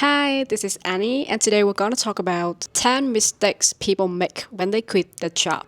Hi, this is Annie, and today we're gonna talk about 10 mistakes people make when they quit their job.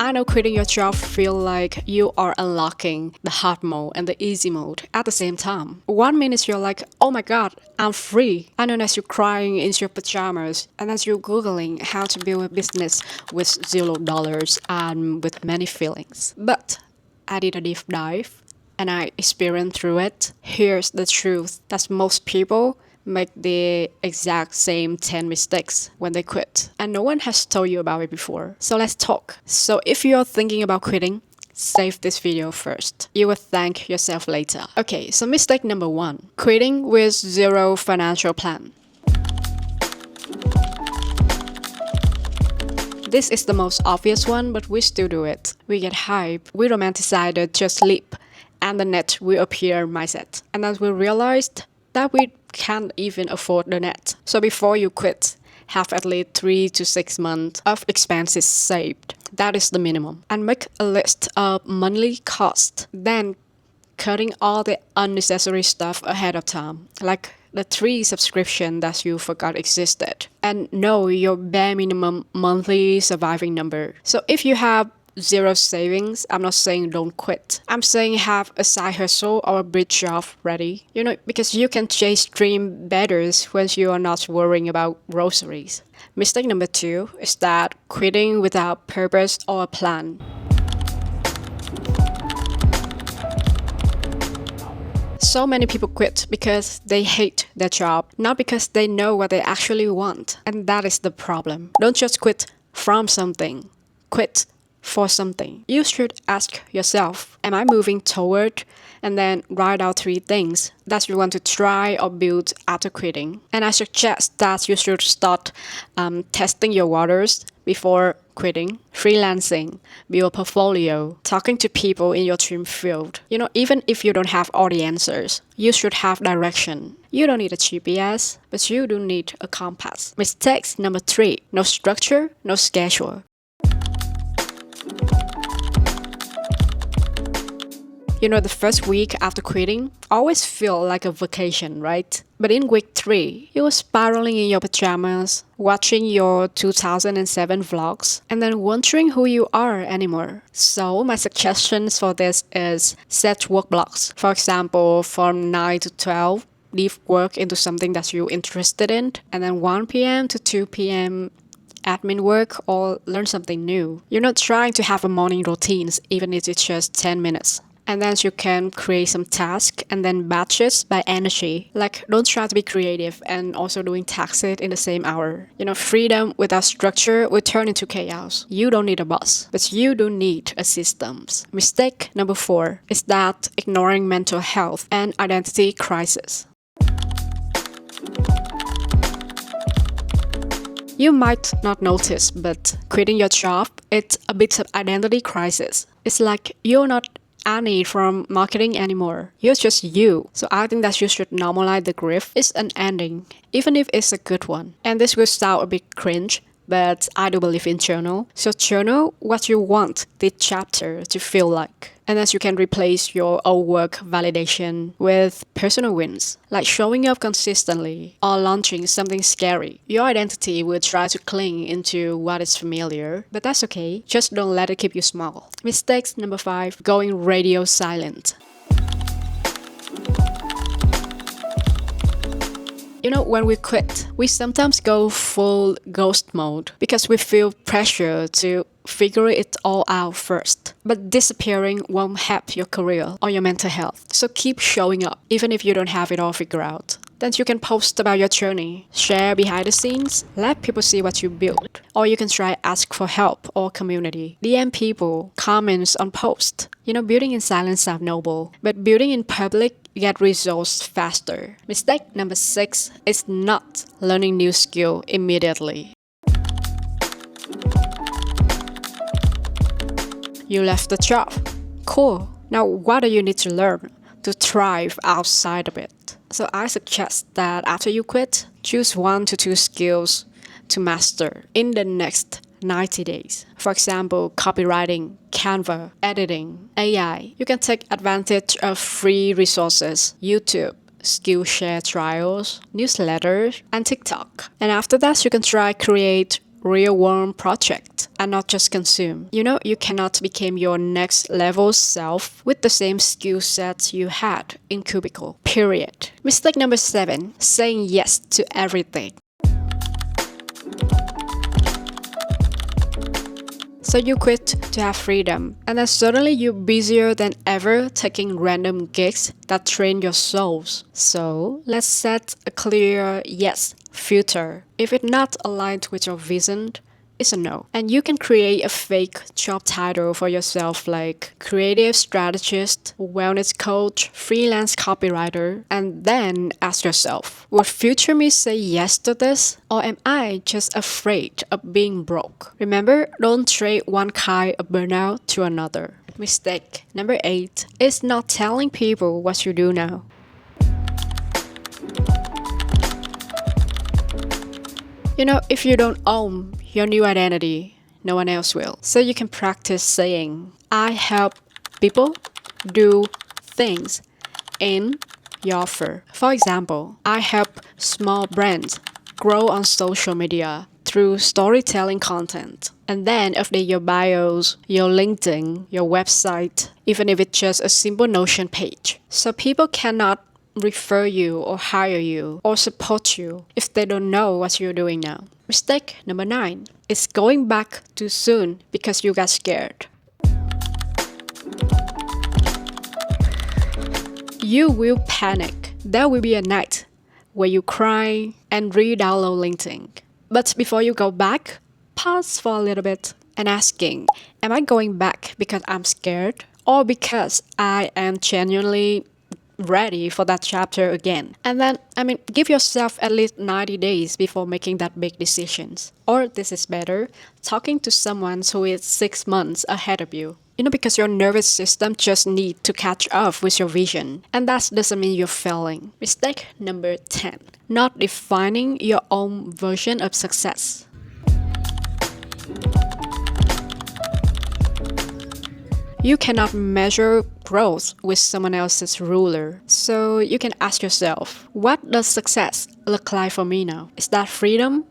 I know quitting your job feel like you are unlocking the hard mode and the easy mode at the same time. 1 minute you're like, oh my god, I'm free. And then as you're crying in your pajamas, and as you're googling how to build a business with $0 and with many feelings. But I did a deep dive and I experienced through it. Here's the truth that most people make the exact same 10 mistakes when they quit. And no one has told you about it before. So let's talk. So if you're thinking about quitting, save this video first. You will thank yourself later. Okay, so mistake number 1. Quitting with zero financial plan. This is the most obvious one, but we still do it. We get hype, we romanticize the just leap, and the net will appear mindset. And then we realized that we can't even afford the net. So before you quit, have at least 3 to 6 months of expenses saved. That is the minimum. And make a list of monthly costs. Then cutting all the unnecessary stuff ahead of time, like the 3 subscription that you forgot existed. And know your bare minimum monthly surviving number. So if you have zero savings, I'm not saying don't quit. I'm saying have a side hustle or a bridge job ready. Because you can chase dream better when you are not worrying about groceries. Mistake number 2 is that quitting without purpose or a plan. So many people quit because they hate their job, not because they know what they actually want. And that is the problem. Don't just quit from something. Quit for something. You should ask yourself, am I moving toward? And then write out 3 things that you want to try or build after quitting. And I suggest that you should start testing your waters before quitting. Freelancing, build a portfolio, talking to people in your dream field. Even if you don't have all the answers, you should have direction. You don't need a GPS, but you do need a compass. Mistakes number 3, no structure, no schedule. The first week after quitting always feel like a vacation, right? But in week 3, you were spiraling in your pajamas, watching your 2007 vlogs, and then wondering who you are anymore. So my suggestions for this is set work blocks. For example, from 9 to 12, leave work into something that you're interested in, and then 1 p.m. to 2 p.m. admin work or learn something new. You're not trying to have a morning routines, even if it's just 10 minutes. And then you can create some tasks and then batches by energy. Like, don't try to be creative and also doing tasks in the same hour. Freedom without structure will turn into chaos. You don't need a boss, but you do need a systems. Mistake number 4 is that ignoring mental health and identity crisis. You might not notice, but quitting your job, it's a bit of identity crisis. It's like you're not Annie from marketing anymore. You're just you. So I think that you should normalize the grief. It's an ending, even if it's a good one. And this will sound a bit cringe, but I do believe in journal. So journal what you want this chapter to feel like. And as you can replace your old work validation with personal wins, like showing up consistently or launching something scary. Your identity will try to cling into what is familiar, but that's okay. Just don't let it keep you small. Mistakes number 5, going radio silent. When we quit, we sometimes go full ghost mode because we feel pressure to figure it all out first. But disappearing won't help your career or your mental health. So keep showing up, even if you don't have it all figured out. Then you can post about your journey, share behind the scenes, let people see what you build. Or you can try ask for help or community. DM people, comments on posts. Building in silence sounds noble, but building in public get results faster. Mistake number 6 is not learning new skill immediately. You left the job. Cool. Now what do you need to learn to thrive outside of it? So I suggest that after you quit, choose 1 to 2 skills to master in the next 90 days. For example, copywriting, Canva, editing, AI. You can take advantage of free resources, YouTube, Skillshare trials, newsletters, and TikTok. And after that, you can try create real world project and not just consume. You cannot become your next level self with the same skill sets you had in cubicle. Period. Mistake number 7, saying yes to everything. So you quit to have freedom, and then suddenly you're busier than ever taking random gigs that drain your souls. So let's set a clear yes filter. If it's not aligned with your vision, it's a no. And you can create a fake job title for yourself like creative strategist, wellness coach, freelance copywriter, and then ask yourself, would future me say yes to this? Or am I just afraid of being broke? Remember, don't trade one kind of burnout to another. Mistake number 8 is not telling people what you do now. If you don't own your new identity, no one else will. So you can practice saying, I help people do things in your offer. For example, I help small brands grow on social media through storytelling content. And then update your bios, your LinkedIn, your website, even if it's just a simple Notion page. So people cannot refer you or hire you or support you if they don't know what you're doing now. Mistake number 9 is going back too soon because you got scared. You will panic. There will be a night where you cry and re-download LinkedIn. But before you go back, pause for a little bit and asking, am I going back because I'm scared or because I am genuinely ready for that chapter again? And then, give yourself at least 90 days before making that big decisions. Or this is better, talking to someone who is 6 months ahead of you. Because your nervous system just needs to catch up with your vision. And that doesn't mean you're failing. Mistake number 10, not defining your own version of success. You cannot measure growth with someone else's ruler. So you can ask yourself, what does success look like for me now? Is that freedom?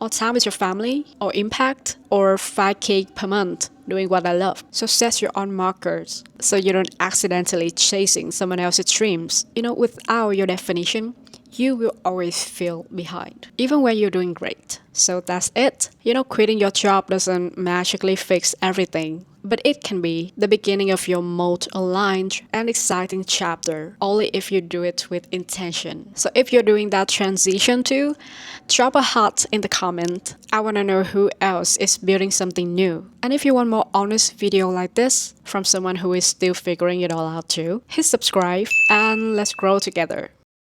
Or time with your family? Or impact? Or 5K per month doing what I love? So set your own markers so you don't accidentally chasing someone else's dreams. Without your definition, you will always feel behind, even when you're doing great. So that's it. Quitting your job doesn't magically fix everything, but it can be the beginning of your most aligned and exciting chapter, only if you do it with intention. So if you're doing that transition too, drop a heart in the comment. I want to know who else is building something new. And if you want more honest video like this from someone who is still figuring it all out too, hit subscribe and let's grow together.